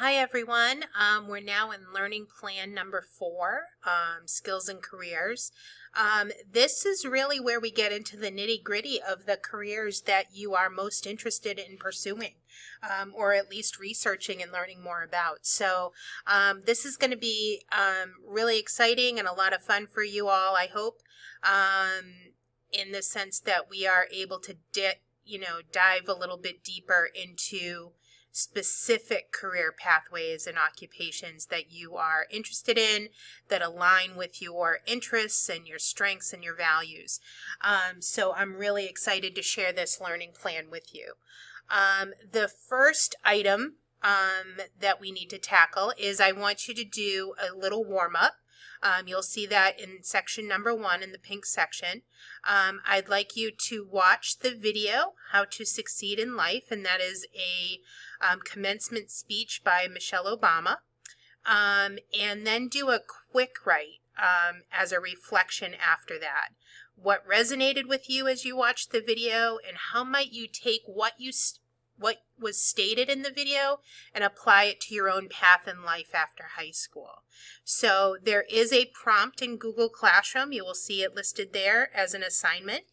Hi everyone. We're now in learning plan number 4, skills and careers. This is really where we get into the nitty-gritty of the careers that you are most interested in pursuing, or at least researching and learning more about. So this is going to be really exciting and a lot of fun for you all, I hope, in the sense that we are able to dive a little bit deeper into specific career pathways and occupations that you are interested in that align with your interests and your strengths and your values. So I'm really excited to share this learning plan with you. The first item that we need to tackle is I want you to do a little warm-up. You'll see that in section number 1 in the pink section. I'd like you to watch the video, How to Succeed in Life, and that is a commencement speech by Michelle Obama, and then do a quick write as a reflection after that. What resonated with you as you watched the video, and how might you take what was stated in the video and apply it to your own path in life after high school. So there is a prompt in Google Classroom. You will see it listed there as an assignment.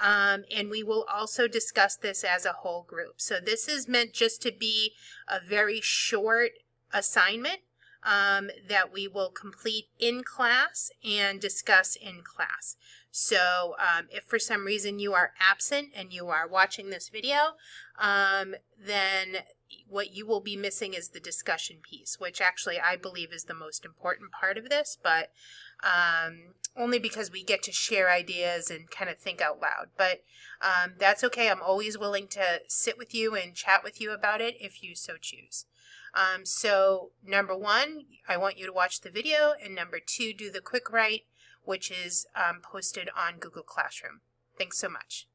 And we will also discuss this as a whole group. So this is meant just to be a very short assignment that we will complete in class and discuss in class. So if for some reason you are absent and you are watching this video, then what you will be missing is the discussion piece, which actually I believe is the most important part of this, but only because we get to share ideas and kind of think out loud. But that's okay. I'm always willing to sit with you and chat with you about it if you so choose. So number 1, I want you to watch the video, and number 2, do the quick write, which is posted on Google Classroom. Thanks so much.